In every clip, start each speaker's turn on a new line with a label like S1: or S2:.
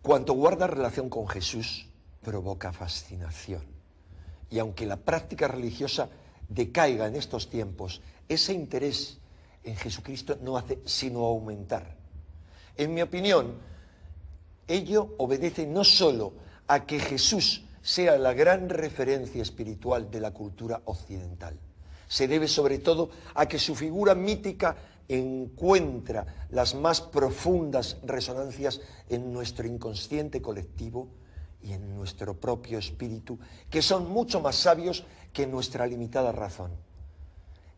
S1: Cuanto guarda relación con Jesús, provoca fascinación. Y aunque la práctica religiosa decaiga en estos tiempos, ese interés en Jesucristo no hace sino aumentar. En mi opinión, ello obedece no solo a que Jesús sea la gran referencia espiritual de la cultura occidental, se debe sobre todo a que su figura mítica encuentra las más profundas resonancias en nuestro inconsciente colectivo y en nuestro propio espíritu, que son mucho más sabios que nuestra limitada razón.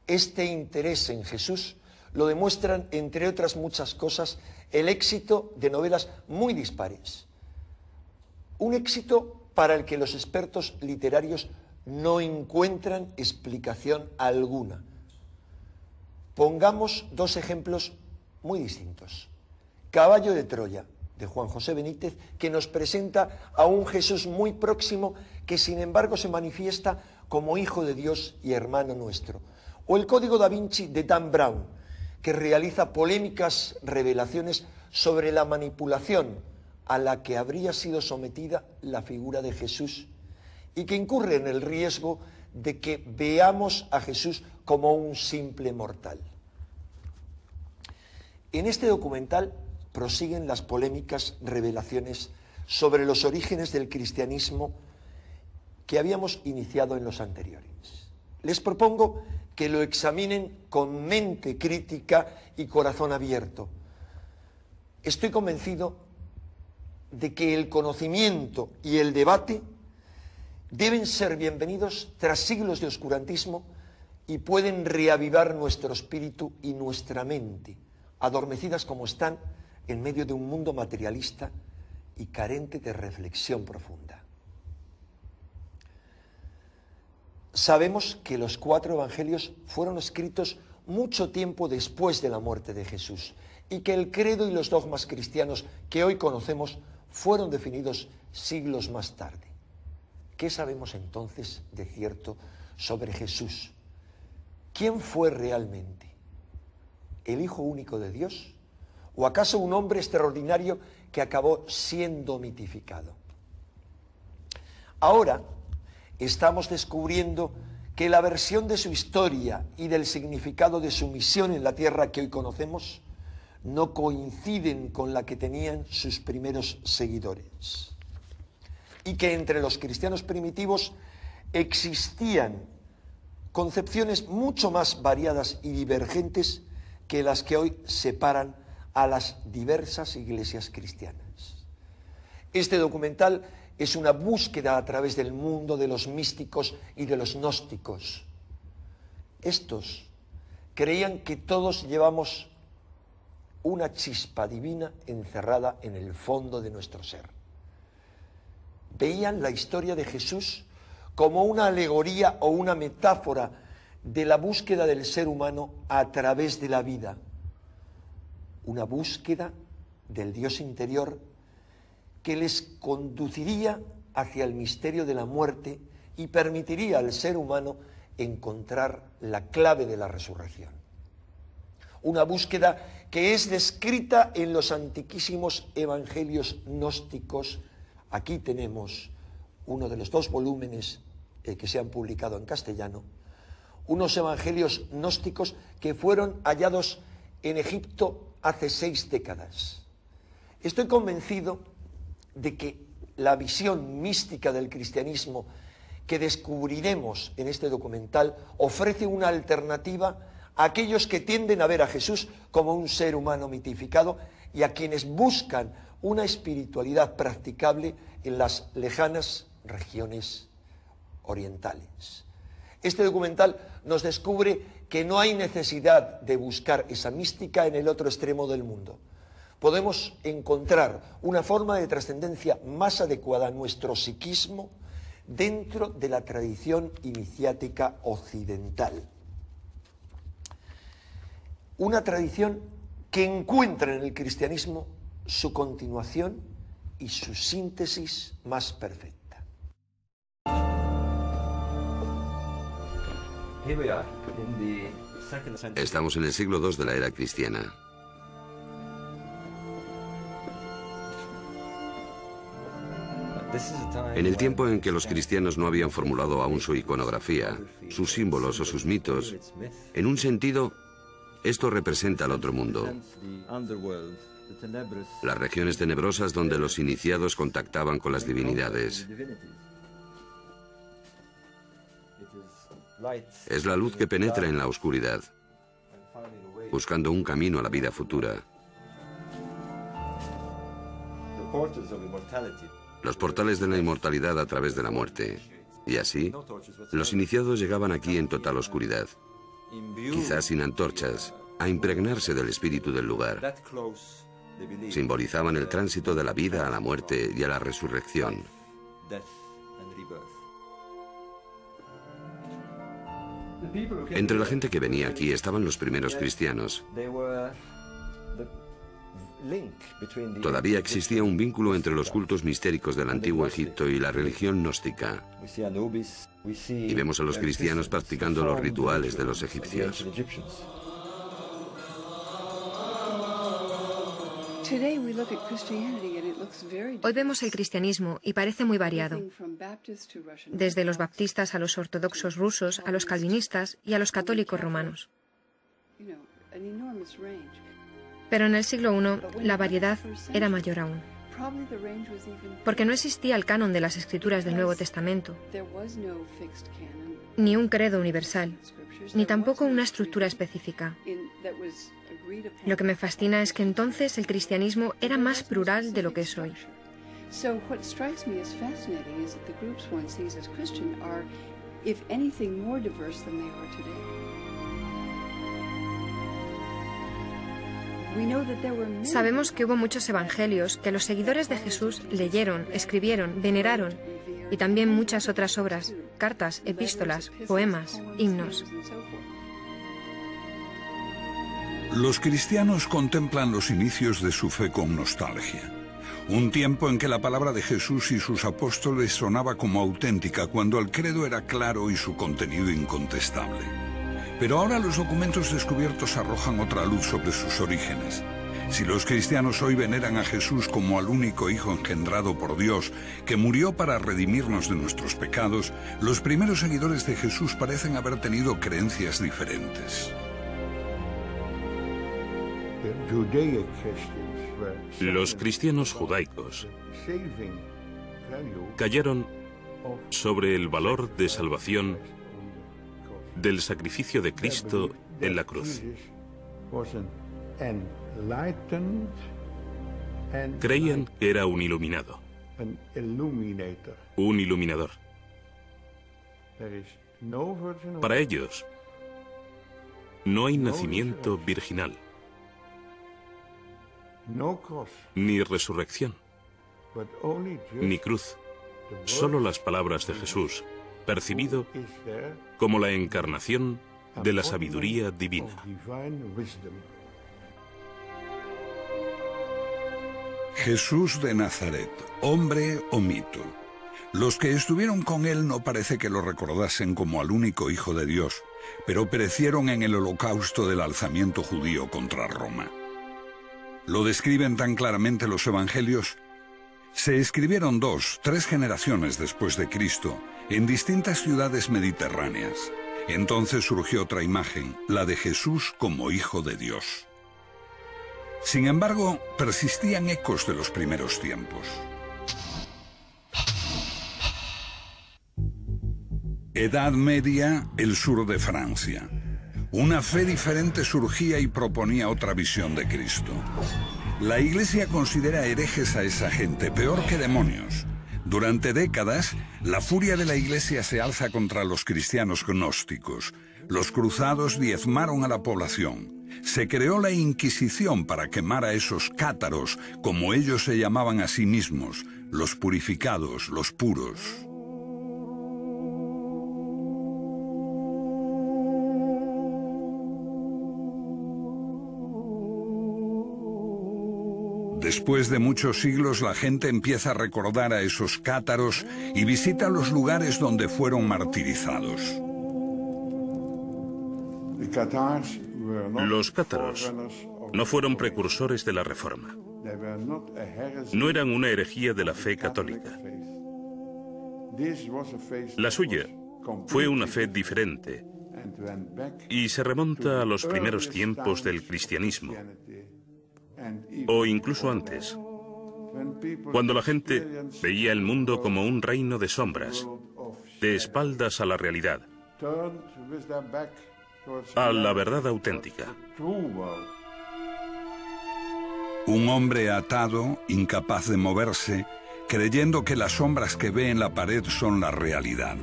S1: Este interés en Jesús lo demuestran, entre otras muchas cosas, el éxito de novelas muy dispares. Un éxito para el que los expertos literarios no encuentran explicación alguna. Pongamos dos ejemplos muy distintos. Caballo de Troya, de Juan José Benítez, que nos presenta a un Jesús muy próximo que sin embargo se manifiesta como Hijo de Dios y hermano nuestro. O el Código da Vinci de Dan Brown, que realiza polémicas revelaciones sobre la manipulación a la que habría sido sometida la figura de Jesús y que incurre en el riesgo de que veamos a Jesús como un simple mortal. En este documental prosiguen las polémicas revelaciones sobre los orígenes del cristianismo que habíamos iniciado en los anteriores. Les propongo que lo examinen con mente crítica y corazón abierto. Estoy convencido de que el conocimiento y el debate deben ser bienvenidos tras siglos de oscurantismo y pueden reavivar nuestro espíritu y nuestra mente, adormecidas como están en medio de un mundo materialista y carente de reflexión profunda. Sabemos que los 4 evangelios fueron escritos mucho tiempo después de la muerte de Jesús y que el credo y los dogmas cristianos que hoy conocemos fueron definidos siglos más tarde. ¿Qué sabemos entonces de cierto sobre Jesús? ¿Quién fue realmente? ¿El Hijo único de Dios? ¿O acaso un hombre extraordinario que acabó siendo mitificado? Ahora estamos descubriendo que la versión de su historia y del significado de su misión en la tierra que hoy conocemos no coinciden con la que tenían sus primeros seguidores. Y que entre los cristianos primitivos existían concepciones mucho más variadas y divergentes que las que hoy separan a las diversas iglesias cristianas. Este documental es una búsqueda a través del mundo de los místicos y de los gnósticos. Estos creían que todos llevamos una chispa divina encerrada en el fondo de nuestro ser. Veían la historia de Jesús como una alegoría o una metáfora de la búsqueda del ser humano a través de la vida. Una búsqueda del Dios interior que les conduciría hacia el misterio de la muerte y permitiría al ser humano encontrar la clave de la resurrección. Una búsqueda que es descrita en los antiquísimos evangelios gnósticos. Aquí tenemos uno de los 2 volúmenes que se han publicado en castellano, unos evangelios gnósticos que fueron hallados en Egipto hace 6 décadas. Estoy convencido de que la visión mística del cristianismo que descubriremos en este documental ofrece una alternativa a aquellos que tienden a ver a Jesús como un ser humano mitificado y a quienes buscan una espiritualidad practicable en las lejanas regiones orientales. Este documental nos descubre que no hay necesidad de buscar esa mística en el otro extremo del mundo. Podemos encontrar una forma de trascendencia más adecuada a nuestro psiquismo dentro de la tradición iniciática occidental. Una tradición que encuentra en el cristianismo su continuación y su síntesis más perfecta.
S2: Estamos en el siglo II de la era cristiana. En el tiempo en que los cristianos no habían formulado aún su iconografía, sus símbolos o sus mitos, en un sentido, esto representa el otro mundo. Las regiones tenebrosas donde los iniciados contactaban con las divinidades. Es la luz que penetra en la oscuridad, buscando un camino a la vida futura. Los portales de la inmortalidad a través de la muerte. Y así, los iniciados llegaban aquí en total oscuridad, quizás sin antorchas, a impregnarse del espíritu del lugar. Simbolizaban el tránsito de la vida a la muerte y a la resurrección. Entre la gente que venía aquí estaban los primeros cristianos. Todavía existía un vínculo entre los cultos mistéricos del antiguo Egipto y la religión gnóstica. Y vemos a los cristianos practicando los rituales de los egipcios.
S3: Hoy vemos el cristianismo y parece muy variado, desde los baptistas a los ortodoxos rusos, a los calvinistas y a los católicos romanos. Pero en el siglo I la variedad era mayor aún, porque no existía el canon de las escrituras del Nuevo Testamento, ni un credo universal, ni tampoco una estructura específica. Lo que me fascina es que entonces el cristianismo era más plural de lo que es hoy. Sabemos que hubo muchos evangelios que los seguidores de Jesús leyeron, escribieron, veneraron, y también muchas otras obras, cartas, epístolas, poemas, himnos.
S4: Los cristianos contemplan los inicios de su fe con nostalgia. Un tiempo en que la palabra de Jesús y sus apóstoles sonaba como auténtica, cuando el credo era claro y su contenido incontestable. Pero ahora los documentos descubiertos arrojan otra luz sobre sus orígenes. Si los cristianos hoy veneran a Jesús como al único Hijo engendrado por Dios, que murió para redimirnos de nuestros pecados, los primeros seguidores de Jesús parecen haber tenido creencias diferentes.
S5: Los cristianos judaicos callaron sobre el valor de salvación del sacrificio de Cristo en la cruz. Creían que era un iluminado, un iluminador. Para ellos, no hay nacimiento virginal, ni resurrección, ni cruz, solo las palabras de Jesús, percibido como la encarnación de la sabiduría divina.
S4: Jesús de Nazaret, hombre o mito. Los que estuvieron con él no parece que lo recordasen como al único Hijo de Dios, pero perecieron en el holocausto del alzamiento judío contra Roma. Lo describen tan claramente los evangelios. Se escribieron 2, 3 generaciones después de Cristo, en distintas ciudades mediterráneas. Entonces surgió otra imagen, la de Jesús como Hijo de Dios. Sin embargo, persistían ecos de los primeros tiempos. Edad Media, el sur de Francia. Una fe diferente surgía y proponía otra visión de Cristo. La Iglesia considera herejes a esa gente, peor que demonios. Durante décadas, la furia de la Iglesia se alza contra los cristianos gnósticos. Los cruzados diezmaron a la población. Se creó la Inquisición para quemar a esos cátaros, como ellos se llamaban a sí mismos, los purificados, los puros. Después de muchos siglos, la gente empieza a recordar a esos cátaros y visita los lugares donde fueron martirizados.
S5: Los cátaros no fueron precursores de la Reforma. No eran una herejía de la fe católica. La suya fue una fe diferente y se remonta a los primeros tiempos del cristianismo, o incluso antes, cuando la gente veía el mundo como un reino de sombras, de espaldas a la realidad, a la verdad auténtica.
S4: Un hombre atado, incapaz de moverse, creyendo que las sombras que ve en la pared son la realidad.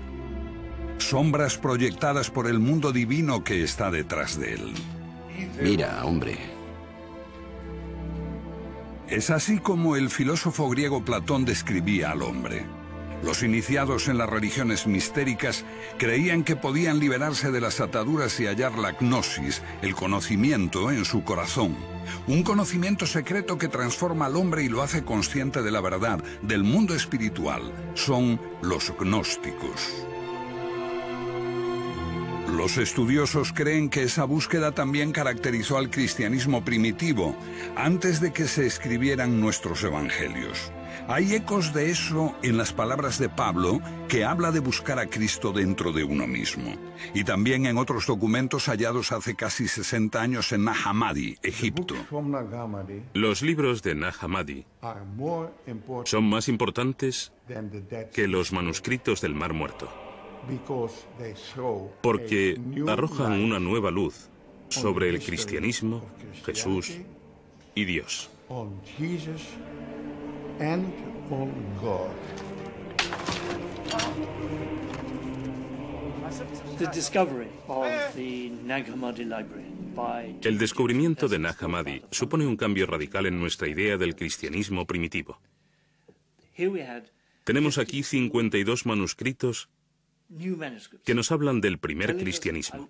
S4: Sombras proyectadas por el mundo divino que está detrás de él.
S2: Mira, hombre.
S4: Es así como el filósofo griego Platón describía al hombre. Los iniciados en las religiones mistéricas creían que podían liberarse de las ataduras y hallar la gnosis, el conocimiento, en su corazón. Un conocimiento secreto que transforma al hombre y lo hace consciente de la verdad, del mundo espiritual. Son los gnósticos. Los estudiosos creen que esa búsqueda también caracterizó al cristianismo primitivo, antes de que se escribieran nuestros evangelios. Hay ecos de eso en las palabras de Pablo, que habla de buscar a Cristo dentro de uno mismo. Y también en otros documentos hallados hace casi 60 años en Nag Hammadi, Egipto.
S5: Los libros de Nag Hammadi son más importantes que los manuscritos del Mar Muerto, porque arrojan una nueva luz sobre el cristianismo, Jesús y Dios. El descubrimiento de Nag Hammadi supone un cambio radical en nuestra idea del cristianismo primitivo. Tenemos aquí 52 manuscritos que nos hablan del primer cristianismo.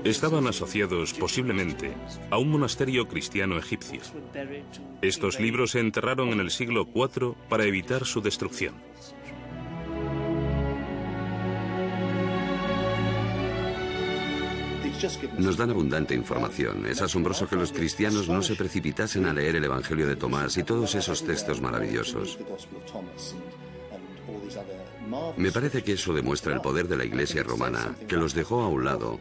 S5: Estaban asociados posiblemente a un monasterio cristiano egipcio. Estos libros se enterraron en el siglo IV para evitar su destrucción.
S2: Nos dan abundante información. Es asombroso que los cristianos no se precipitasen a leer el Evangelio de Tomás y todos esos textos maravillosos. Me parece que eso demuestra el poder de la Iglesia romana, que los dejó a un lado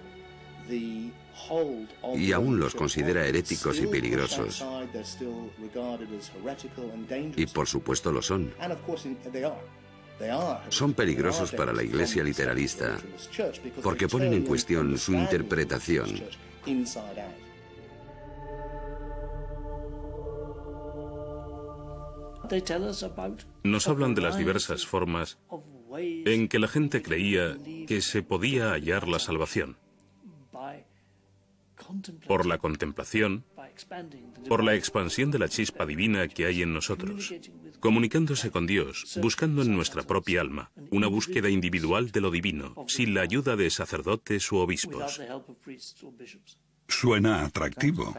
S2: y aún los considera heréticos y peligrosos. Y por supuesto lo son. Son peligrosos para la Iglesia literalista porque ponen en cuestión su interpretación.
S5: Nos hablan de las diversas formas en que la gente creía que se podía hallar la salvación. Por la contemplación, por la expansión de la chispa divina que hay en nosotros, comunicándose con Dios, buscando en nuestra propia alma, una búsqueda individual de lo divino, sin la ayuda de sacerdotes u obispos.
S4: Suena atractivo.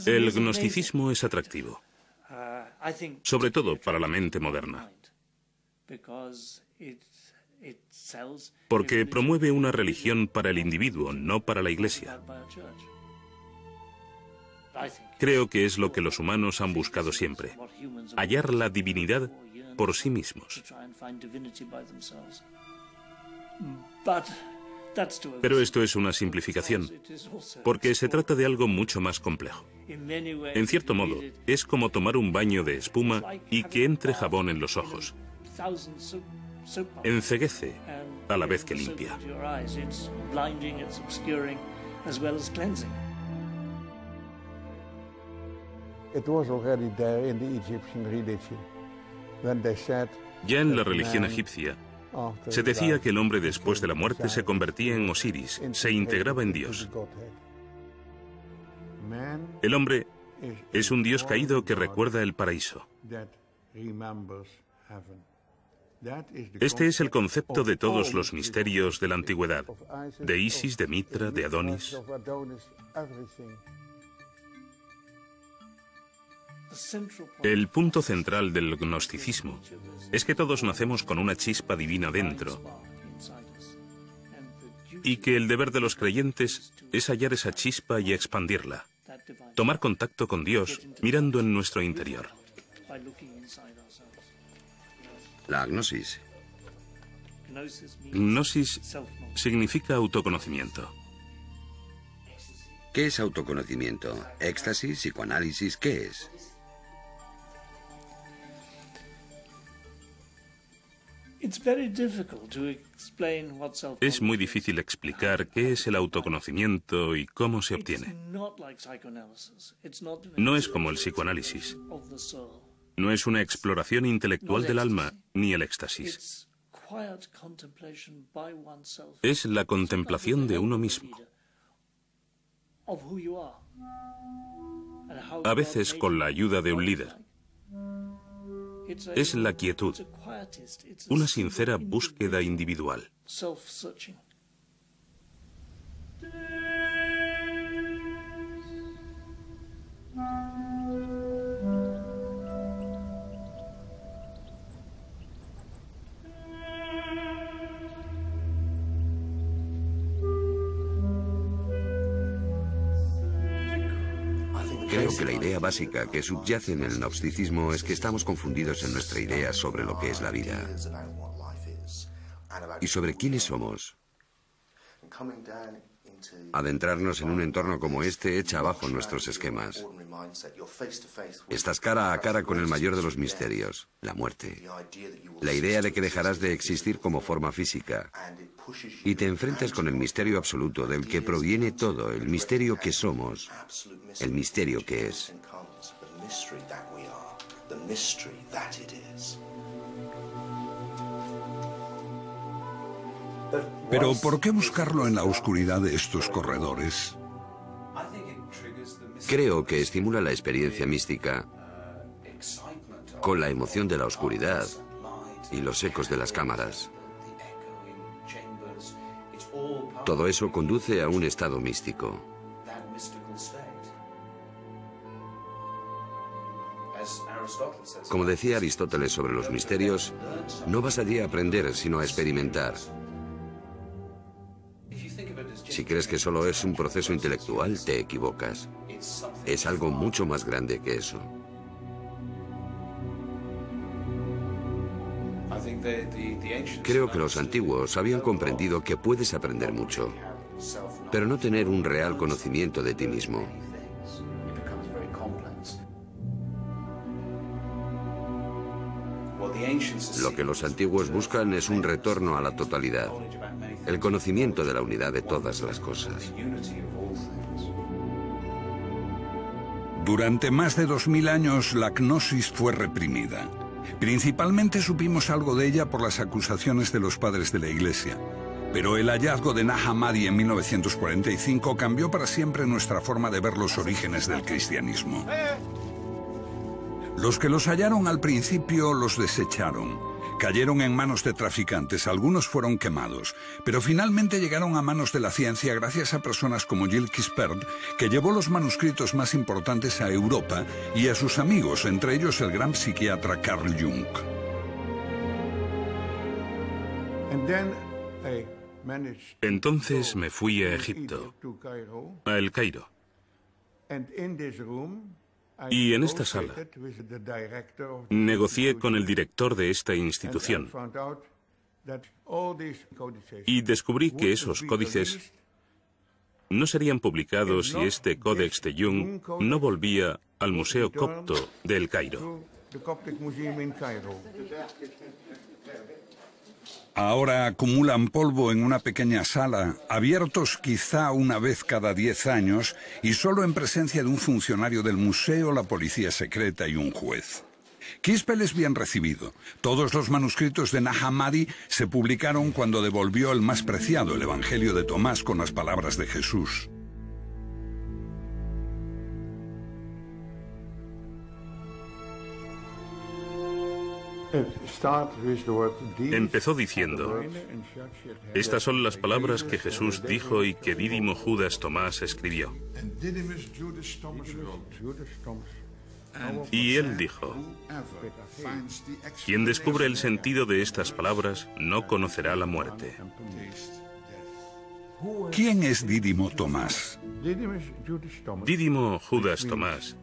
S5: El gnosticismo es atractivo, sobre todo para la mente moderna, porque promueve una religión para el individuo, no para la Iglesia. Creo que es lo que los humanos han buscado siempre, hallar la divinidad por sí mismos. Pero esto es una simplificación, porque se trata de algo mucho más complejo. En cierto modo, es como tomar un baño de espuma y que entre jabón en los ojos. Enceguece a la vez que limpia. Ya en la religión egipcia, se decía que el hombre después de la muerte se convertía en Osiris, se integraba en Dios. El hombre es un dios caído que recuerda el paraíso. Este es el concepto de todos los misterios de la antigüedad, de Isis, de Mitra, de Adonis. El punto central del gnosticismo es que todos nacemos con una chispa divina dentro y que el deber de los creyentes es hallar esa chispa y expandirla, tomar contacto con Dios mirando en nuestro interior.
S2: La agnosis.
S5: Gnosis significa autoconocimiento.
S2: ¿Qué es autoconocimiento? ¿Éxtasis? ¿Psicoanálisis? ¿Qué es?
S5: Es muy difícil explicar qué es el autoconocimiento y cómo se obtiene. No es como el psicoanálisis. No es una exploración intelectual del alma ni el éxtasis. Es la contemplación de uno mismo. A veces con la ayuda de un líder. Es la quietud, una sincera búsqueda individual.
S2: Creo que la idea básica que subyace en el gnosticismo es que estamos confundidos en nuestra idea sobre lo que es la vida y sobre quiénes somos. Adentrarnos en un entorno como este echa abajo nuestros esquemas. Estás cara a cara con el mayor de los misterios, la muerte. La idea de que dejarás de existir como forma física y te enfrentas con el misterio absoluto del que proviene todo, el misterio que somos, el misterio que es.
S4: Pero ¿por qué buscarlo en la oscuridad de estos corredores?
S2: Creo que estimula la experiencia mística con la emoción de la oscuridad y los ecos de las cámaras. Todo eso conduce a un estado místico. Como decía Aristóteles sobre los misterios, no vas allí a aprender, sino a experimentar. Si crees que solo es un proceso intelectual, te equivocas. Es algo mucho más grande que eso. Creo que los antiguos habían comprendido que puedes aprender mucho, pero no tener un real conocimiento de ti mismo. Lo que los antiguos buscan es un retorno a la totalidad, el conocimiento de la unidad de todas las cosas.
S4: Durante más de 2000 años la gnosis fue reprimida. Principalmente supimos algo de ella por las acusaciones de los padres de la Iglesia. Pero el hallazgo de Nag Hammadi en 1945 cambió para siempre nuestra forma de ver los orígenes del cristianismo. Los que los hallaron al principio los desecharon. Cayeron en manos de traficantes, algunos fueron quemados, pero finalmente llegaron a manos de la ciencia gracias a personas como Gilles Quispert, que llevó los manuscritos más importantes a Europa, y a sus amigos, entre ellos el gran psiquiatra Carl Jung.
S5: Entonces me fui a Egipto, a El Cairo. Y en esta sala negocié con el director de esta institución y descubrí que esos códices no serían publicados si este Códex de Jung no volvía al Museo Copto de El Cairo.
S4: Ahora acumulan polvo en una pequeña sala, abiertos quizá una vez cada 10 años y solo en presencia de un funcionario del museo, la policía secreta y un juez. Quispel es bien recibido. Todos los manuscritos de Nag Hammadi se publicaron cuando devolvió el más preciado, el Evangelio de Tomás, con las palabras de Jesús.
S5: Empezó diciendo: estas son las palabras que Jesús dijo y que Dídimo Judas Tomás escribió. Y él dijo: quien descubre el sentido de estas palabras no conocerá la muerte.
S4: ¿Quién es Dídimo Tomás?
S5: Dídimo Judas Tomás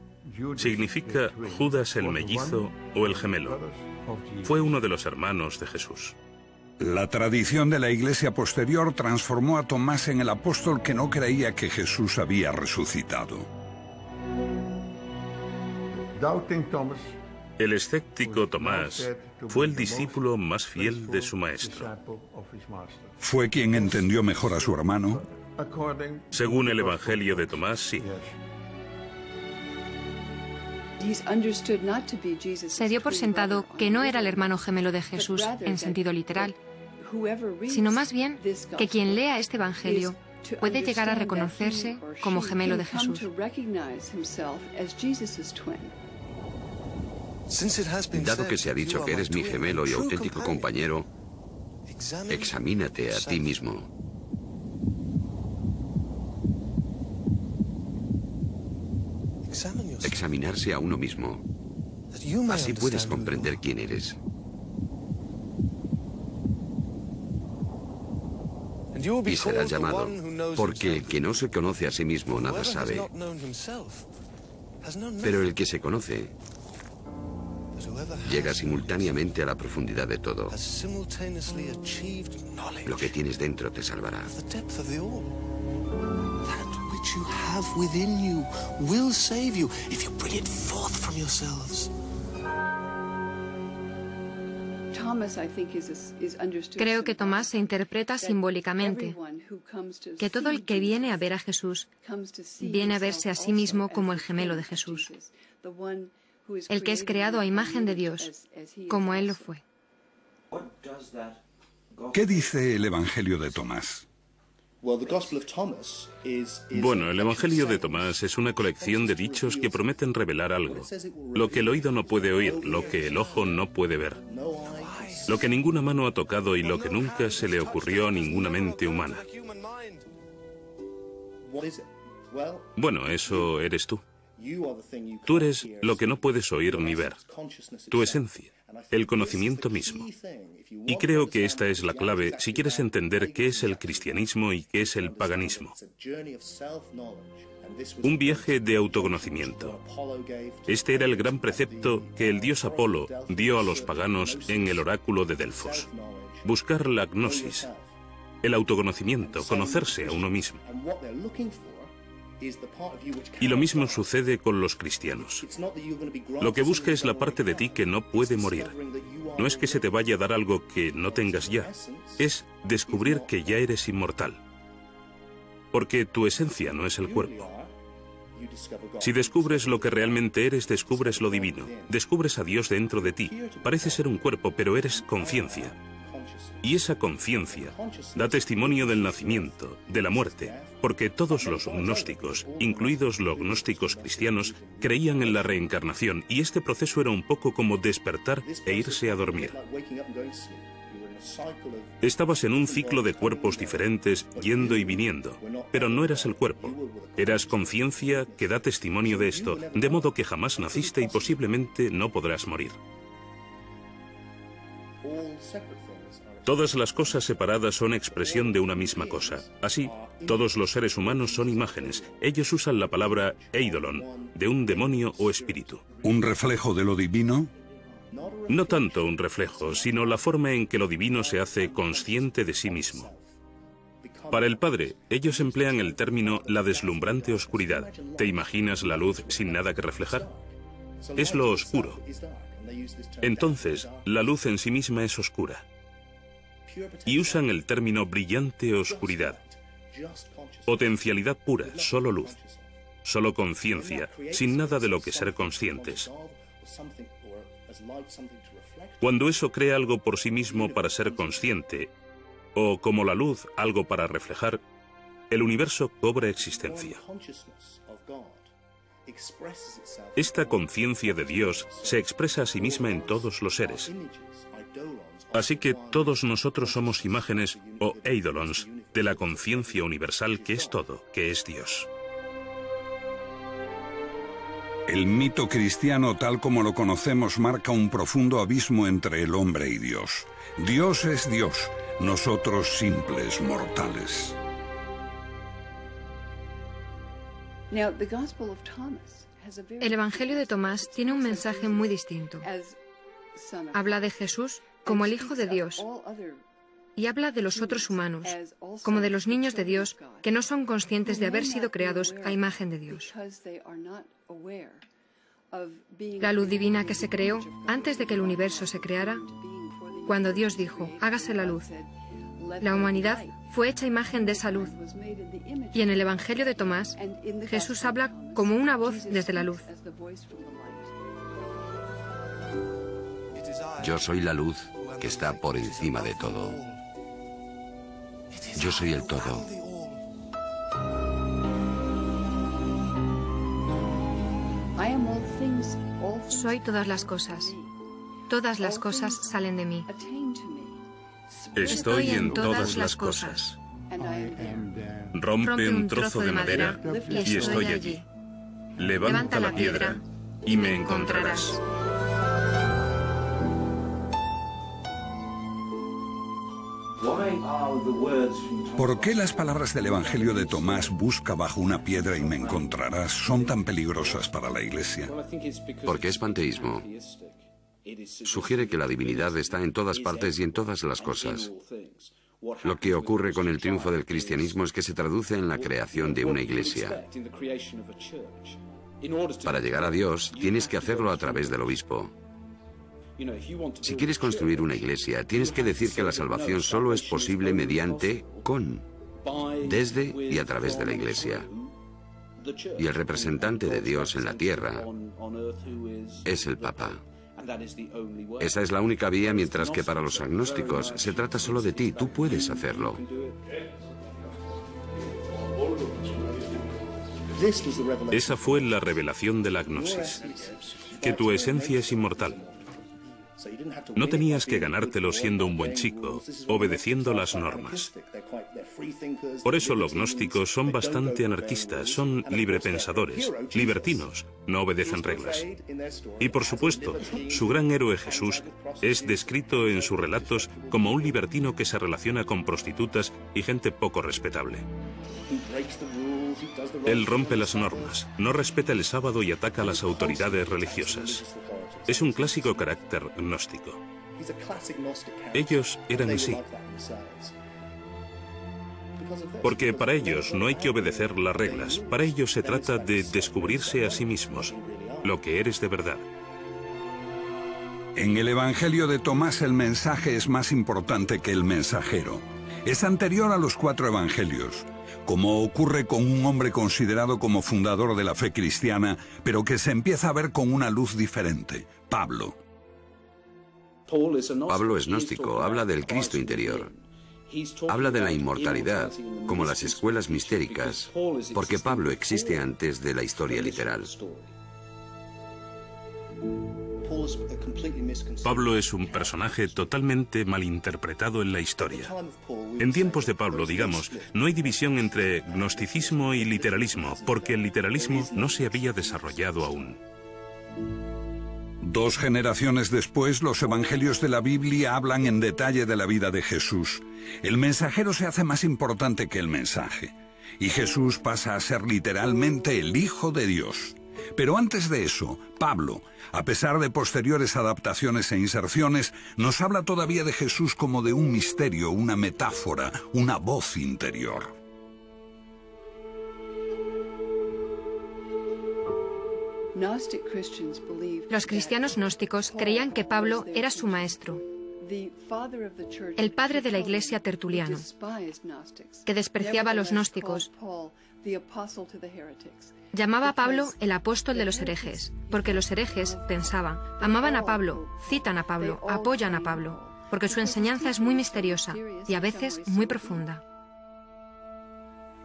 S5: significa Judas el mellizo o el gemelo. Fue uno de los hermanos de Jesús.
S4: La tradición de la Iglesia posterior transformó a Tomás en el apóstol que no creía que Jesús había resucitado.
S5: El escéptico Tomás fue el discípulo más fiel de su maestro.
S4: ¿Fue quien entendió mejor a su hermano?
S5: Según el Evangelio de Tomás, sí.
S3: Se dio por sentado que no era el hermano gemelo de Jesús en sentido literal, sino más bien que quien lea este Evangelio puede llegar a reconocerse como gemelo de Jesús.
S2: Dado que se ha dicho que eres mi gemelo y auténtico compañero, examínate a ti mismo. Examinarse a uno mismo. Así puedes comprender quién eres. Y serás llamado, porque el que no se conoce a sí mismo nada sabe. Pero el que se conoce llega simultáneamente a la profundidad de todo. Lo que tienes dentro te salvará.
S6: You have within you will save you if you bring it forth from yourselves.
S3: Creo que Tomás se interpreta simbólicamente, que todo el que viene a ver a Jesús viene a verse a sí mismo como el gemelo de Jesús, el que es creado a imagen de Dios, como Él lo fue.
S4: ¿Qué dice el Evangelio de Tomás?
S5: Bueno, el Evangelio de Tomás es una colección de dichos que prometen revelar algo. Lo que el oído no puede oír, lo que el ojo no puede ver, lo que ninguna mano ha tocado y lo que nunca se le ocurrió a ninguna mente humana. Bueno, eso eres tú. Tú eres lo que no puedes oír ni ver, tu esencia, el conocimiento mismo. Y creo que esta es la clave si quieres entender qué es el cristianismo y qué es el paganismo. Un viaje de autoconocimiento. Este era el gran precepto que el dios Apolo dio a los paganos en el oráculo de Delfos. Buscar la gnosis, el autoconocimiento, conocerse a uno mismo. Y lo mismo sucede con los cristianos. Lo que busca es la parte de ti que no puede morir. No es que se te vaya a dar algo que no tengas ya, es descubrir que ya eres inmortal. Porque tu esencia no es el cuerpo. Si descubres lo que realmente eres, descubres lo divino. Descubres a Dios dentro de ti. Parece ser un cuerpo, pero eres conciencia. Y esa conciencia da testimonio del nacimiento, de la muerte, porque todos los gnósticos, incluidos los gnósticos cristianos, creían en la reencarnación, y este proceso era un poco como despertar e irse a dormir. Estabas en un ciclo de cuerpos diferentes, yendo y viniendo, pero no eras el cuerpo. Eras conciencia que da testimonio de esto, de modo que jamás naciste y posiblemente no podrás morir. Todas las cosas separadas son expresión de una misma cosa. Así, todos los seres humanos son imágenes. Ellos usan la palabra eidolon, de un demonio o espíritu.
S4: ¿Un reflejo de lo divino?
S5: No tanto un reflejo, sino la forma en que lo divino se hace consciente de sí mismo. Para el Padre, ellos emplean el término la deslumbrante oscuridad. ¿Te imaginas la luz sin nada que reflejar? Es lo oscuro. Entonces, la luz en sí misma es oscura. Y usan el término brillante oscuridad. Potencialidad pura, solo luz. Solo conciencia, sin nada de lo que ser conscientes. Cuando eso crea algo por sí mismo para ser consciente, o como la luz algo para reflejar, el universo cobra existencia. Esta conciencia de Dios se expresa a sí misma en todos los seres. Así que todos nosotros somos imágenes o eidolons de la conciencia universal que es todo, que es Dios.
S4: El mito cristiano tal como lo conocemos marca un profundo abismo entre el hombre y Dios. Dios es Dios, nosotros simples mortales.
S3: El Evangelio de Tomás tiene un mensaje muy distinto. Habla de Jesús como el Hijo de Dios y habla de los otros humanos, como de los niños de Dios que no son conscientes de haber sido creados a imagen de Dios. La luz divina que se creó antes de que el universo se creara, cuando Dios dijo, hágase la luz. La humanidad fue hecha imagen de esa luz. Y en el Evangelio de Tomás, Jesús habla como una voz desde la luz.
S2: Yo soy la luz que está por encima de todo. Yo soy el todo.
S3: Soy todas las cosas. Todas las cosas salen de mí.
S5: Estoy en todas las cosas. Rompe un trozo de madera y estoy allí. Levanta la piedra y me encontrarás.
S4: ¿Por qué las palabras del Evangelio de Tomás, busca bajo una piedra y me encontrarás, son tan peligrosas para la Iglesia?
S2: Porque es panteísmo. Sugiere que la divinidad está en todas partes y en todas las cosas. Lo que ocurre con el triunfo del cristianismo es que se traduce en la creación de una iglesia. Para llegar a Dios, tienes que hacerlo a través del obispo. Si quieres construir una iglesia, tienes que decir que la salvación solo es posible mediante, desde y a través de la iglesia. Y el representante de Dios en la tierra es el Papa. Esa es la única vía, mientras que para los agnósticos se trata solo de ti. Tú puedes hacerlo.
S5: Esa fue la revelación de la gnosis, que tu esencia es inmortal. No tenías que ganártelo siendo un buen chico, obedeciendo las normas. Por eso los gnósticos son bastante anarquistas, son librepensadores, libertinos, no obedecen reglas. Y por supuesto, su gran héroe Jesús es descrito en sus relatos como un libertino que se relaciona con prostitutas y gente poco respetable. Él rompe las normas, no respeta el sábado y ataca a las autoridades religiosas. Es un clásico carácter gnóstico. Ellos eran así. Porque para ellos no hay que obedecer las reglas. Para ellos se trata de descubrirse a sí mismos, lo que eres de verdad.
S4: En el Evangelio de Tomás el mensaje es más importante que el mensajero. Es anterior a los 4 evangelios, como ocurre con un hombre considerado como fundador de la fe cristiana, pero que se empieza a ver con una luz diferente, Pablo.
S2: Pablo es gnóstico, habla del Cristo interior. Habla de la inmortalidad, como las escuelas mistéricas, porque Pablo existe antes de la historia literal.
S5: Pablo es un personaje totalmente malinterpretado en la historia. En tiempos de Pablo, digamos, no hay división entre gnosticismo y literalismo, porque el literalismo no se había desarrollado aún.
S4: 2 generaciones después, los evangelios de la Biblia hablan en detalle de la vida de Jesús. El mensajero se hace más importante que el mensaje, y Jesús pasa a ser literalmente el Hijo de Dios. Pero antes de eso, Pablo, a pesar de posteriores adaptaciones e inserciones, nos habla todavía de Jesús como de un misterio, una metáfora, una voz interior.
S3: Los cristianos gnósticos creían que Pablo era su maestro, el padre de la Iglesia, Tertuliano, que despreciaba a los gnósticos. Llamaba a Pablo el apóstol de los herejes, porque los herejes, pensaban, amaban a Pablo, citan a Pablo, apoyan a Pablo, porque su enseñanza es muy misteriosa y a veces muy profunda.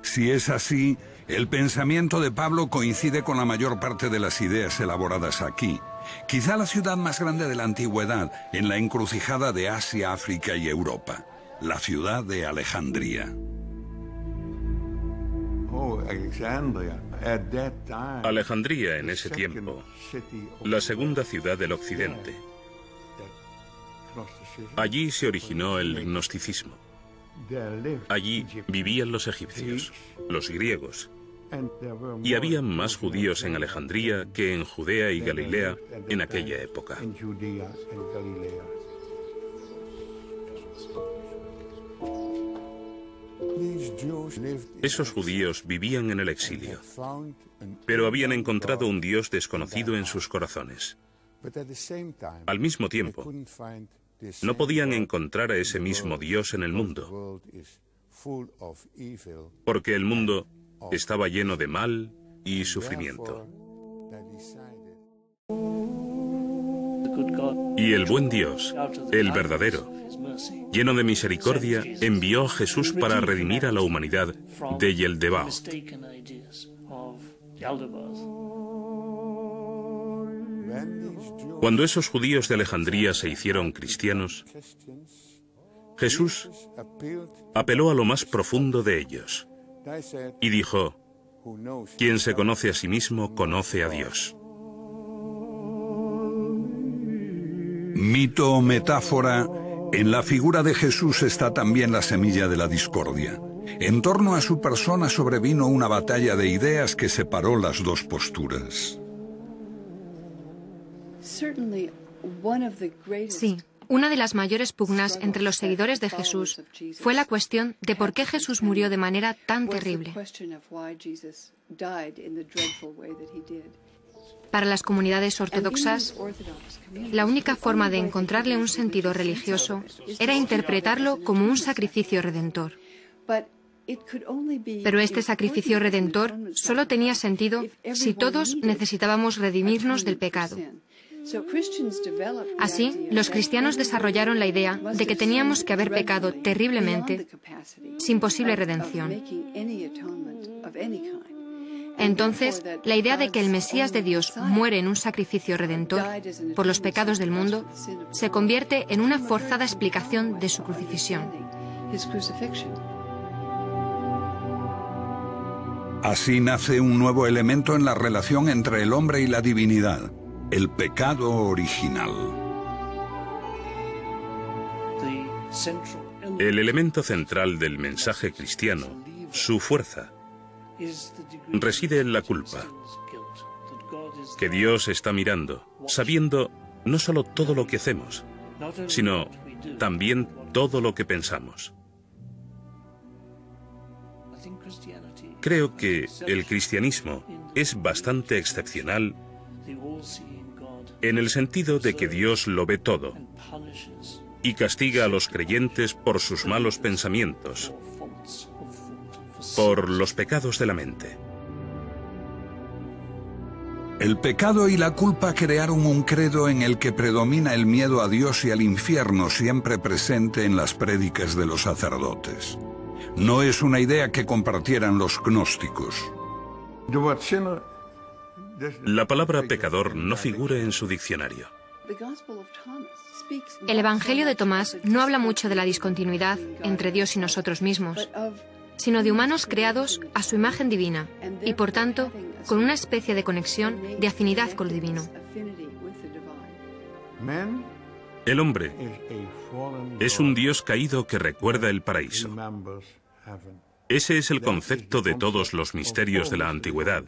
S4: Si es así, el pensamiento de Pablo coincide con la mayor parte de las ideas elaboradas aquí. Quizá la ciudad más grande de la antigüedad, en la encrucijada de Asia, África y Europa, la ciudad de Alejandría.
S5: Alejandría en ese tiempo, la segunda ciudad del occidente. Allí se originó el gnosticismo. Allí vivían los egipcios, los griegos, Y había más judíos en Alejandría que en Judea y Galilea en aquella época. Esos judíos vivían en el exilio, pero habían encontrado un Dios desconocido en sus corazones. Al mismo tiempo, no podían encontrar a ese mismo Dios en el mundo, porque el mundo estaba lleno de mal y sufrimiento. Y el buen Dios, el verdadero, lleno de misericordia, envió a Jesús para redimir a la humanidad de Yeldebaoth. Cuando esos judíos de Alejandría se hicieron cristianos, Jesús apeló a lo más profundo de ellos y dijo: quien se conoce a sí mismo, conoce a Dios.
S4: Mito o metáfora, en la figura de Jesús está también la semilla de la discordia. En torno a su persona sobrevino una batalla de ideas que separó las dos posturas.
S3: Sí, una de las mayores pugnas entre los seguidores de Jesús fue la cuestión de por qué Jesús murió de manera tan terrible. Para las comunidades ortodoxas, la única forma de encontrarle un sentido religioso era interpretarlo como un sacrificio redentor. Pero este sacrificio redentor solo tenía sentido si todos necesitábamos redimirnos del pecado. Así, los cristianos desarrollaron la idea de que teníamos que haber pecado terriblemente, sin posible redención. Entonces, la idea de que el Mesías de Dios muere en un sacrificio redentor por los pecados del mundo se convierte en una forzada explicación de su crucifixión.
S4: Así nace un nuevo elemento en la relación entre el hombre y la divinidad: el pecado original.
S5: El elemento central del mensaje cristiano, su fuerza, reside en la culpa, que Dios está mirando, sabiendo no solo todo lo que hacemos, sino también todo lo que pensamos. Creo que el cristianismo es bastante excepcional en el sentido de que Dios lo ve todo y castiga a los creyentes por sus malos pensamientos, por los pecados de la mente.
S4: El pecado y la culpa crearon un credo en el que predomina el miedo a Dios y al infierno, siempre presente en las prédicas de los sacerdotes. No es una idea que compartieran los gnósticos.
S5: La palabra pecador no figura en su diccionario.
S3: El Evangelio de Tomás no habla mucho de la discontinuidad entre Dios y nosotros mismos, sino de humanos creados a su imagen divina y, por tanto, con una especie de conexión, de afinidad con lo divino.
S5: El hombre es un Dios caído que recuerda el paraíso. Ese es el concepto de todos los misterios de la antigüedad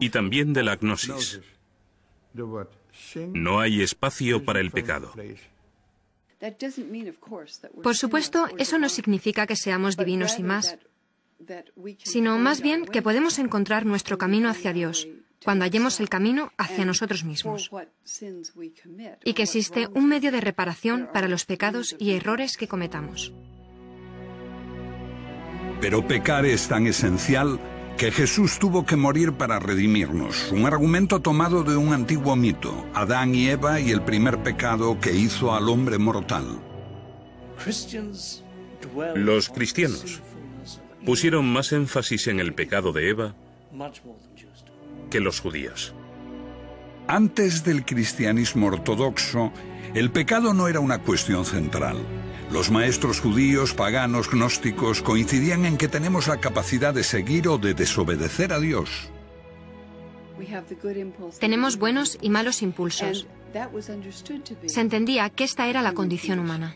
S5: y también de la gnosis. No hay espacio para el pecado.
S3: Por supuesto, eso no significa que seamos divinos y más, sino más bien que podemos encontrar nuestro camino hacia Dios cuando hallemos el camino hacia nosotros mismos, y que existe un medio de reparación para los pecados y errores que cometamos.
S4: Pero pecar es tan esencial que Jesús tuvo que morir para redimirnos, un argumento tomado de un antiguo mito, Adán y Eva y el primer pecado que hizo al hombre mortal.
S5: Los cristianos pusieron más énfasis en el pecado de Eva que los judíos.
S4: Antes del cristianismo ortodoxo, el pecado no era una cuestión central. Los maestros judíos, paganos, gnósticos coincidían en que tenemos la capacidad de seguir o de desobedecer a Dios.
S3: Tenemos buenos y malos impulsos. Se entendía que esta era la condición humana.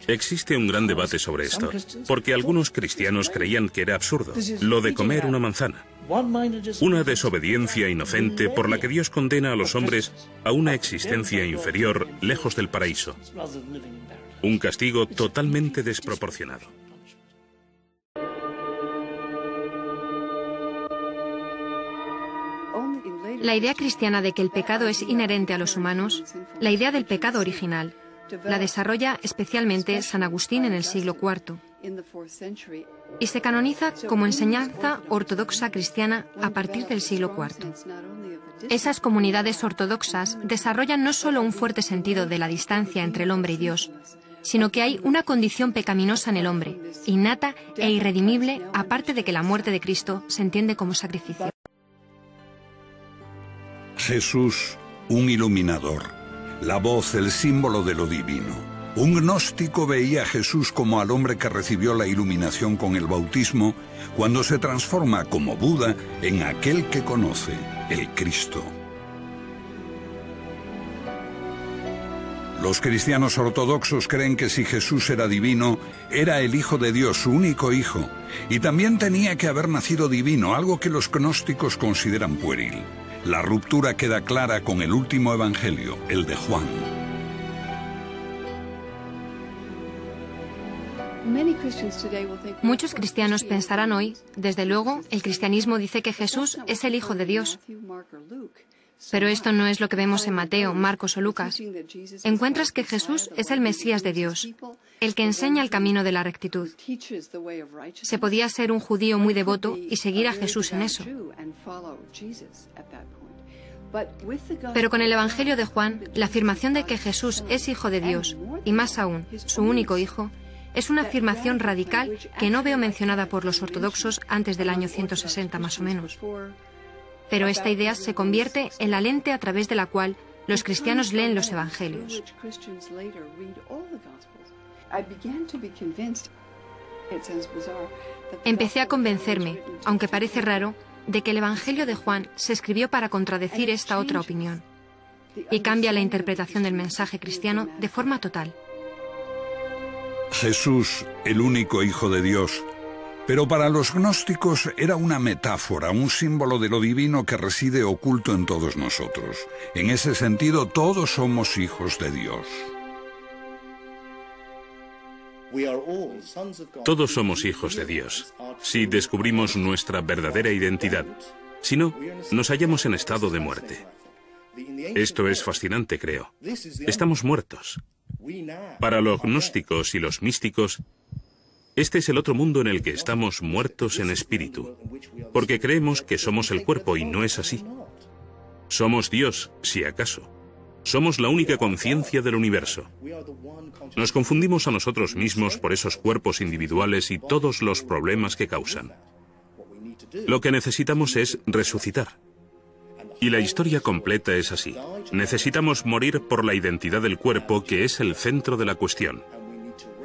S5: Existe un gran debate sobre esto, porque algunos cristianos creían que era absurdo, lo de comer una manzana. Una desobediencia inocente por la que Dios condena a los hombres a una existencia inferior, lejos del paraíso. Un castigo totalmente desproporcionado.
S3: La idea cristiana de que el pecado es inherente a los humanos, la idea del pecado original, la desarrolla especialmente San Agustín en el siglo IV y se canoniza como enseñanza ortodoxa cristiana a partir del siglo IV. Esas comunidades ortodoxas desarrollan no solo un fuerte sentido de la distancia entre el hombre y Dios, sino que hay una condición pecaminosa en el hombre, innata e irredimible, aparte de que la muerte de Cristo se entiende como sacrificio.
S4: Jesús, un iluminador, la voz, el símbolo de lo divino. Un gnóstico veía a Jesús como al hombre que recibió la iluminación con el bautismo, cuando se transforma como Buda en aquel que conoce, el Cristo. Los cristianos ortodoxos creen que si Jesús era divino, era el Hijo de Dios, su único Hijo, y también tenía que haber nacido divino, algo que los gnósticos consideran pueril. La ruptura queda clara con el último evangelio, el de Juan.
S3: Muchos cristianos pensarán hoy, desde luego, el cristianismo dice que Jesús es el Hijo de Dios. Pero esto no es lo que vemos en Mateo, Marcos o Lucas. Encuentras que Jesús es el Mesías de Dios, el que enseña el camino de la rectitud. Se podía ser un judío muy devoto y seguir a Jesús en eso. Pero con el Evangelio de Juan, la afirmación de que Jesús es Hijo de Dios, y más aún, su único Hijo, es una afirmación radical que no veo mencionada por los ortodoxos antes del año 160 más o menos. Pero esta idea se convierte en la lente a través de la cual los cristianos leen los Evangelios. Empecé a convencerme, aunque parece raro, de que el Evangelio de Juan se escribió para contradecir esta otra opinión, y cambia la interpretación del mensaje cristiano de forma total.
S4: Jesús, el único Hijo de Dios, pero para los gnósticos era una metáfora, un símbolo de lo divino que reside oculto en todos nosotros. En ese sentido, todos somos hijos de Dios.
S5: Todos somos hijos de Dios, si descubrimos nuestra verdadera identidad. Si no, nos hallamos en estado de muerte. Esto es fascinante, creo. Estamos muertos. Para los gnósticos y los místicos, este es el otro mundo en el que estamos muertos en espíritu, porque creemos que somos el cuerpo y no es así. Somos Dios, si acaso. Somos la única conciencia del universo. Nos confundimos a nosotros mismos por esos cuerpos individuales y todos los problemas que causan. Lo que necesitamos es resucitar. Y la historia completa es así. Necesitamos morir por la identidad del cuerpo, que es el centro de la cuestión.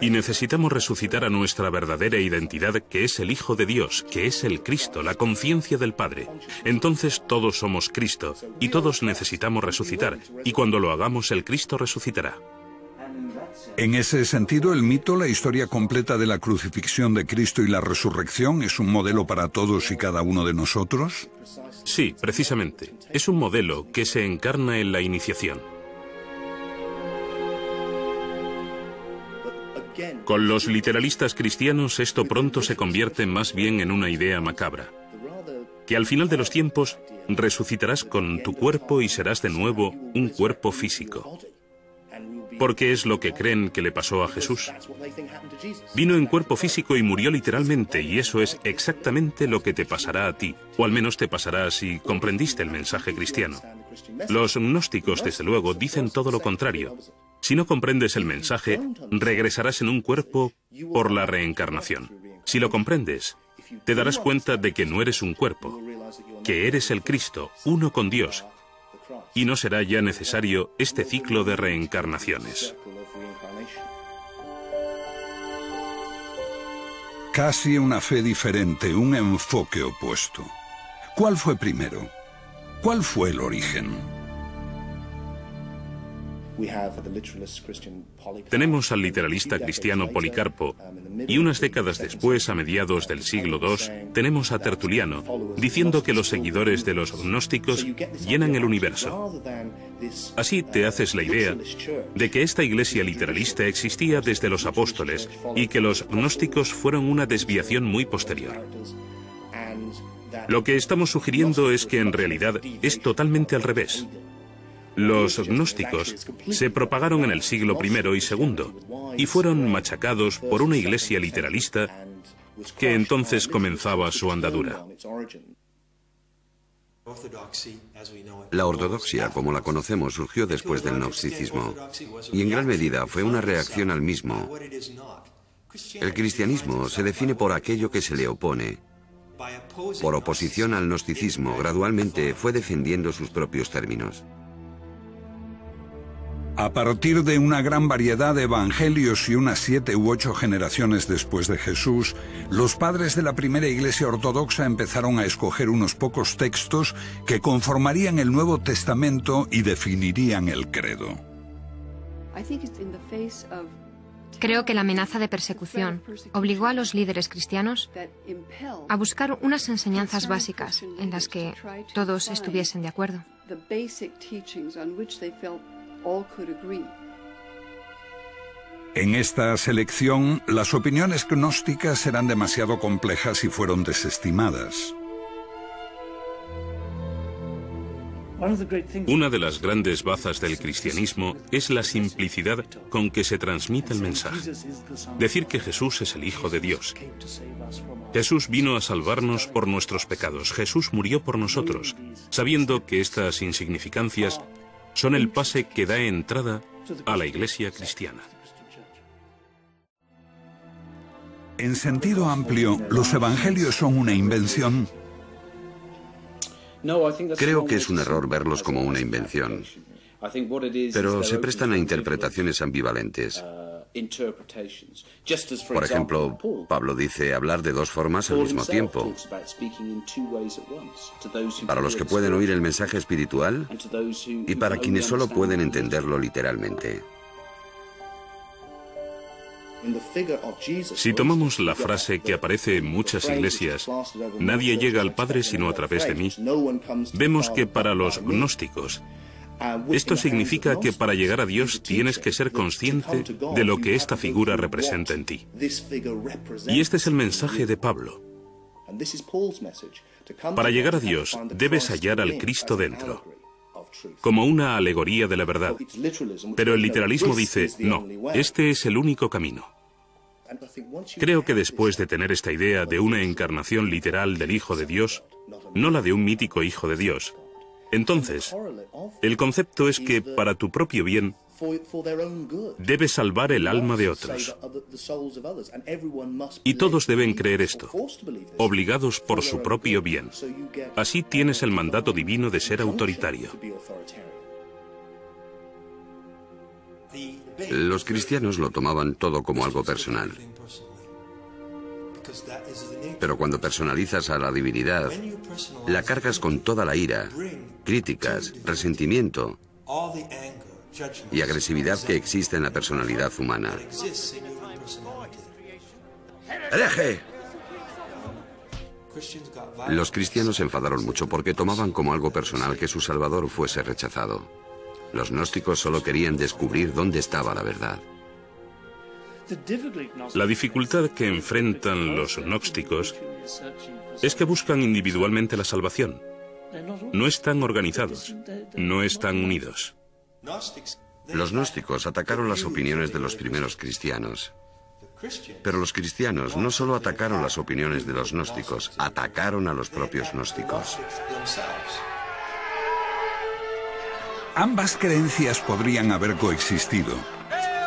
S5: Y necesitamos resucitar a nuestra verdadera identidad, que es el Hijo de Dios, que es el Cristo, la conciencia del Padre. Entonces todos somos Cristo, y todos necesitamos resucitar, y cuando lo hagamos el Cristo resucitará.
S4: En ese sentido, el mito, la historia completa de la crucifixión de Cristo y la resurrección, ¿es un modelo para todos y cada uno de nosotros?
S5: Sí, precisamente. Es un modelo que se encarna en la iniciación. Con los literalistas cristianos esto pronto se convierte más bien en una idea macabra. Que al final de los tiempos resucitarás con tu cuerpo y serás de nuevo un cuerpo físico. Porque es lo que creen que le pasó a Jesús. Vino en cuerpo físico y murió literalmente, y eso es exactamente lo que te pasará a ti, o al menos te pasará si comprendiste el mensaje cristiano. Los gnósticos, desde luego, dicen todo lo contrario. Si no comprendes el mensaje, regresarás en un cuerpo por la reencarnación. Si lo comprendes, te darás cuenta de que no eres un cuerpo, que eres el Cristo, uno con Dios, y no será ya necesario este ciclo de reencarnaciones.
S4: Casi una fe diferente, un enfoque opuesto. ¿Cuál fue primero? ¿Cuál fue el origen?
S5: Tenemos al literalista cristiano Policarpo, y unas décadas después, a mediados del siglo II, tenemos a Tertuliano, diciendo que los seguidores de los gnósticos llenan el universo. Así te haces la idea de que esta iglesia literalista existía desde los apóstoles y que los gnósticos fueron una desviación muy posterior. Lo que estamos sugiriendo es que en realidad es totalmente al revés. Los gnósticos se propagaron en el siglo I y II y fueron machacados por una iglesia literalista que entonces comenzaba su andadura.
S2: La ortodoxia, como la conocemos, surgió después del gnosticismo y en gran medida fue una reacción al mismo. El cristianismo se define por aquello que se le opone. Por oposición al gnosticismo, gradualmente fue defendiendo sus propios términos.
S4: A partir de una gran variedad de evangelios y unas 7 u 8 generaciones después de Jesús, los padres de la primera iglesia ortodoxa empezaron a escoger unos pocos textos que conformarían el Nuevo Testamento y definirían el credo.
S3: Creo que la amenaza de persecución obligó a los líderes cristianos a buscar unas enseñanzas básicas en las que todos estuviesen de acuerdo.
S4: En esta selección, las opiniones gnósticas eran demasiado complejas y fueron desestimadas.
S5: Una de las grandes bazas del cristianismo es la simplicidad con que se transmite el mensaje. Decir que Jesús es el Hijo de Dios. Jesús vino a salvarnos por nuestros pecados. Jesús murió por nosotros, sabiendo que estas insignificancias son el pase que da entrada a la iglesia cristiana.
S4: En sentido amplio, ¿los evangelios son una invención?
S2: Creo que es un error verlos como una invención, pero se prestan a interpretaciones ambivalentes. Por ejemplo, Pablo dice hablar de dos formas al mismo tiempo. Para los que pueden oír el mensaje espiritual y para quienes solo pueden entenderlo literalmente.
S5: Si tomamos la frase que aparece en muchas iglesias, nadie llega al Padre sino a través de mí, vemos que para los gnósticos, esto significa que para llegar a Dios tienes que ser consciente de lo que esta figura representa en ti. Y este es el mensaje de Pablo. Para llegar a Dios debes hallar al Cristo dentro, como una alegoría de la verdad. Pero el literalismo dice, no, este es el único camino. Creo que después de tener esta idea de una encarnación literal del Hijo de Dios, no la de un mítico Hijo de Dios, entonces, el concepto es que para tu propio bien, debes salvar el alma de otros. Y todos deben creer esto, obligados por su propio bien. Así tienes el mandato divino de ser autoritario.
S2: Los cristianos lo tomaban todo como algo personal. Pero cuando personalizas a la divinidad, la cargas con toda la ira, críticas, resentimiento y agresividad que existe en la personalidad humana. ¡Hereje! Los cristianos se enfadaron mucho porque tomaban como algo personal que su Salvador fuese rechazado. Los gnósticos solo querían descubrir dónde estaba la verdad.
S5: La dificultad que enfrentan los gnósticos es que buscan individualmente la salvación. No están organizados, no están unidos.
S2: Los gnósticos atacaron las opiniones de los primeros cristianos. Pero los cristianos no solo atacaron las opiniones de los gnósticos, atacaron a los propios gnósticos.
S4: Ambas creencias podrían haber coexistido.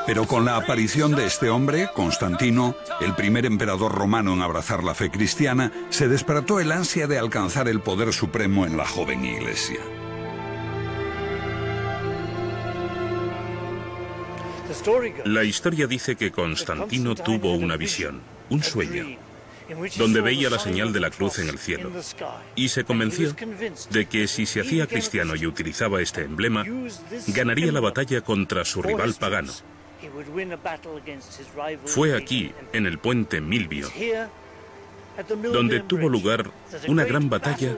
S4: Pero con la aparición de este hombre, Constantino, el primer emperador romano en abrazar la fe cristiana, se despertó el ansia de alcanzar el poder supremo en la joven iglesia.
S5: La historia dice que Constantino tuvo una visión, un sueño. donde veía la señal de la cruz en el cielo, y se convenció de que si se hacía cristiano y utilizaba este emblema, ganaría la batalla contra su rival pagano. Fue aquí, en el puente Milvio, donde tuvo lugar una gran batalla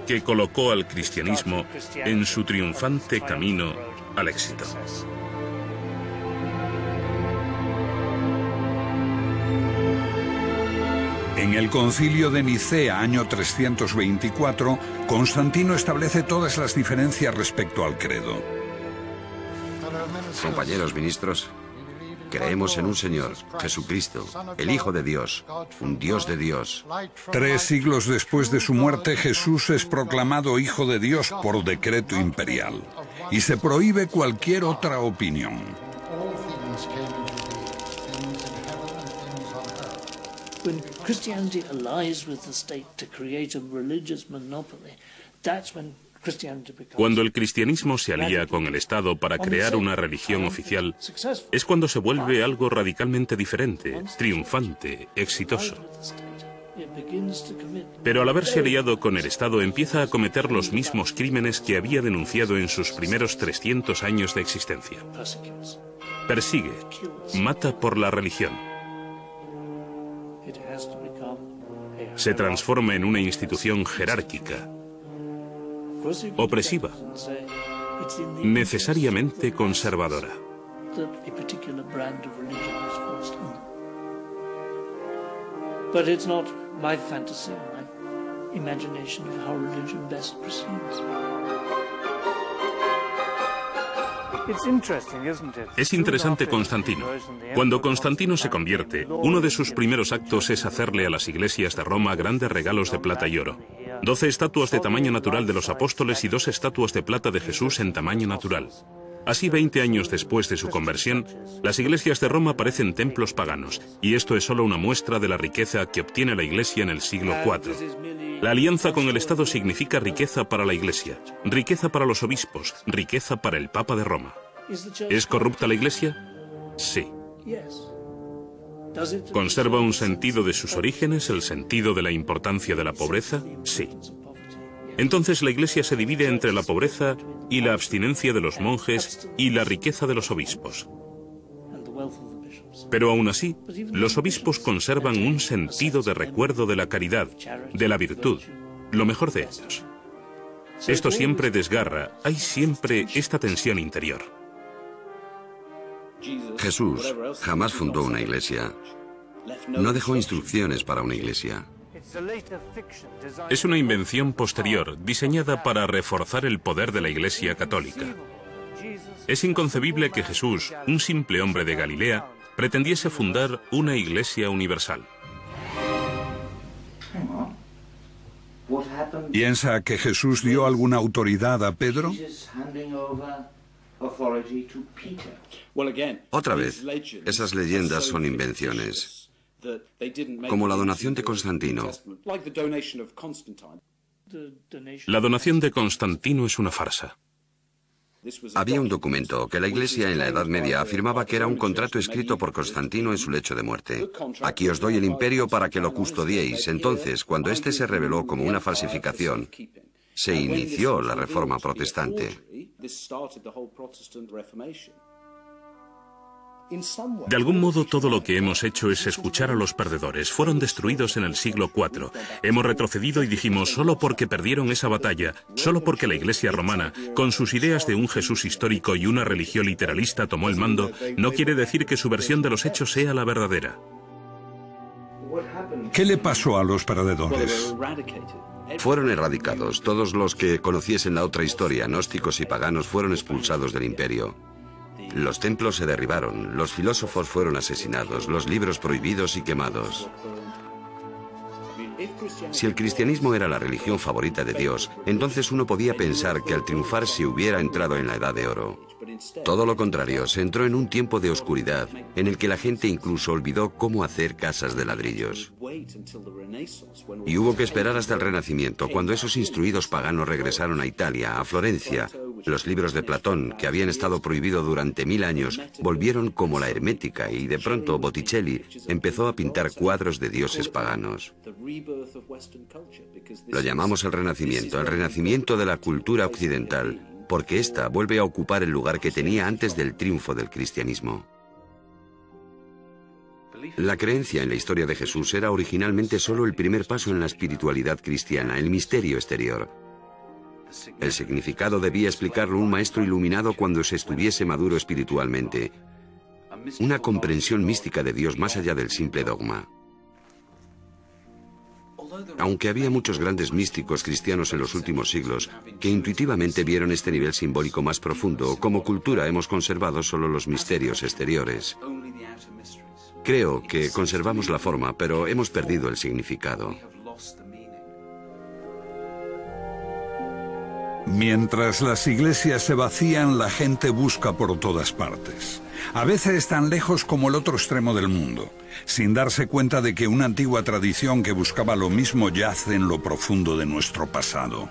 S5: que colocó al cristianismo en su triunfante camino al éxito.
S4: En el Concilio de Nicea, año 324, Constantino establece todas las diferencias respecto al credo.
S2: Compañeros ministros, creemos en un Señor, Jesucristo, el Hijo de Dios, un Dios de Dios.
S4: 3 siglos después de su muerte, Jesús es proclamado Hijo de Dios por decreto imperial, y se prohíbe cualquier otra opinión.
S7: When Christianity allies with the state to create a religious monopoly, that's when Christianity becomes...
S5: Cuando el cristianismo se alía con el Estado para crear una religión oficial, es cuando se vuelve algo radicalmente diferente, triunfante, exitoso. Pero al haberse aliado con el Estado empieza a cometer los mismos crímenes que había denunciado en sus primeros 300 años de existencia. Persigue, mata por la religión. Se transforma en una institución jerárquica, opresiva, necesariamente conservadora.
S7: But it's not my fantasy, my imagination of how religion best proceeds.
S5: Es interesante Constantino. Cuando Constantino se convierte, uno de sus primeros actos es hacerle a las iglesias de Roma grandes regalos de plata y oro. 12 estatuas de tamaño natural de los apóstoles y 2 estatuas de plata de Jesús en tamaño natural. Así, 20 años después de su conversión, las iglesias de Roma parecen templos paganos, y esto es solo una muestra de la riqueza que obtiene la Iglesia en el siglo IV. La alianza con el Estado significa riqueza para la Iglesia, riqueza para los obispos, riqueza para el Papa de Roma. ¿Es corrupta la Iglesia? Sí. ¿Conserva un sentido de sus orígenes, el sentido de la importancia de la pobreza? Sí. Entonces la Iglesia se divide entre la pobreza y la abstinencia de los monjes y la riqueza de los obispos. Pero aún así, los obispos conservan un sentido de recuerdo de la caridad, de la virtud, lo mejor de ellos. Esto siempre desgarra, hay siempre esta tensión interior.
S2: Jesús jamás fundó una iglesia. No dejó instrucciones para una iglesia.
S5: Es una invención posterior, diseñada para reforzar el poder de la Iglesia católica. Es inconcebible que Jesús, un simple hombre de Galilea, pretendiese fundar una iglesia universal.
S4: ¿Piensa que Jesús dio alguna autoridad a Pedro?
S2: Otra vez, esas leyendas son invenciones, como la donación de Constantino.
S5: La donación de Constantino es una farsa.
S2: Había un documento que la Iglesia en la Edad Media afirmaba que era un contrato escrito por Constantino en su lecho de muerte. Aquí os doy el imperio para que lo custodiéis. Entonces, cuando este se reveló como una falsificación, se inició la Reforma Protestante.
S5: De algún modo, todo lo que hemos hecho es escuchar a los perdedores. Fueron destruidos en el siglo IV. Hemos retrocedido y dijimos, solo porque perdieron esa batalla, solo porque la Iglesia romana, con sus ideas de un Jesús histórico y una religión literalista, tomó el mando, no quiere decir que su versión de los hechos sea la verdadera.
S4: ¿Qué le pasó a los perdedores?
S2: Fueron erradicados. Todos los que conociesen la otra historia, gnósticos y paganos, fueron expulsados del imperio. Los templos se derribaron, los filósofos fueron asesinados, los libros prohibidos y quemados. Si el cristianismo era la religión favorita de Dios, entonces uno podía pensar que al triunfar se hubiera entrado en la Edad de Oro. Todo lo contrario, se entró en un tiempo de oscuridad, en el que la gente incluso olvidó cómo hacer casas de ladrillos. Y hubo que esperar hasta el Renacimiento, cuando esos instruidos paganos regresaron a Italia, a Florencia, Los libros de Platón, que habían estado prohibidos durante 1000 años, volvieron como la hermética y de pronto Botticelli empezó a pintar cuadros de dioses paganos. Lo llamamos el renacimiento de la cultura occidental, porque ésta vuelve a ocupar el lugar que tenía antes del triunfo del cristianismo. La creencia en la historia de Jesús era originalmente solo el primer paso en la espiritualidad cristiana, el misterio exterior. El significado debía explicarlo un maestro iluminado cuando se estuviese maduro espiritualmente, una comprensión mística de Dios más allá del simple dogma. Aunque había muchos grandes místicos cristianos en los últimos siglos que intuitivamente vieron este nivel simbólico más profundo, como cultura hemos conservado solo los misterios exteriores. Creo que conservamos la forma, pero hemos perdido el significado.
S4: Mientras las iglesias se vacían, la gente busca por todas partes. A veces tan lejos como el otro extremo del mundo, sin darse cuenta de que una antigua tradición que buscaba lo mismo yace en lo profundo de nuestro pasado.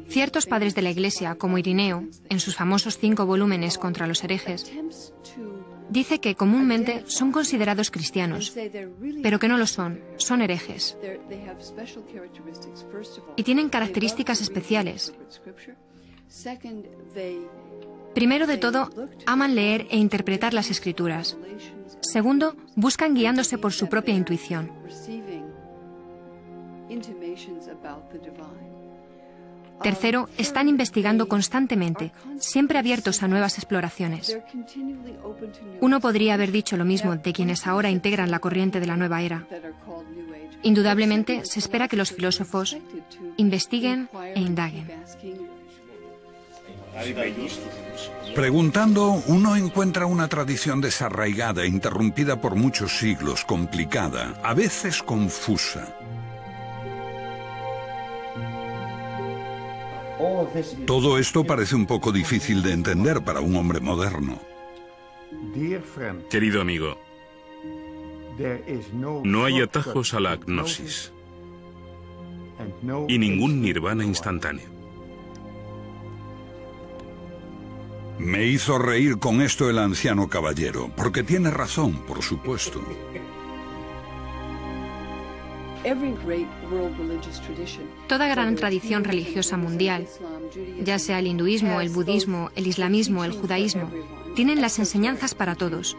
S3: Ciertos padres de la Iglesia, como Irineo, en sus famosos 5 volúmenes contra los herejes, dice que comúnmente son considerados cristianos, pero que no lo son herejes. Y tienen características especiales. Primero de todo, aman leer e interpretar las Escrituras. Segundo, buscan guiándose por su propia intuición. Tercero, están investigando constantemente, siempre abiertos a nuevas exploraciones. Uno podría haber dicho lo mismo de quienes ahora integran la corriente de la nueva era. Indudablemente, se espera que los filósofos investiguen e indaguen.
S4: Preguntando, uno encuentra una tradición desarraigada, interrumpida por muchos siglos, complicada, a veces confusa. Todo esto parece un poco difícil de entender para un hombre moderno.
S5: Querido amigo, no hay atajos a la agnosis y ningún nirvana instantáneo.
S4: Me hizo reír con esto el anciano caballero, porque tiene razón, por supuesto.
S3: Toda gran tradición religiosa mundial, ya sea el hinduismo, el budismo, el islamismo, el judaísmo, tienen las enseñanzas para todos.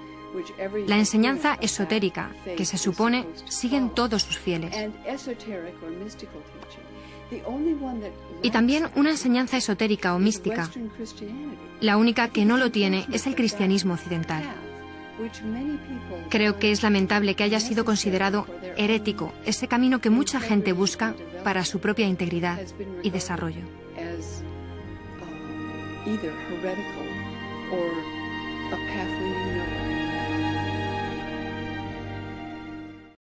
S3: La enseñanza esotérica, que se supone siguen todos sus fieles. Y también una enseñanza esotérica o mística. La única que no lo tiene es el cristianismo occidental. Creo que es lamentable que haya sido considerado herético ese camino que mucha gente busca para su propia integridad y desarrollo.
S8: Either heretical or a path leading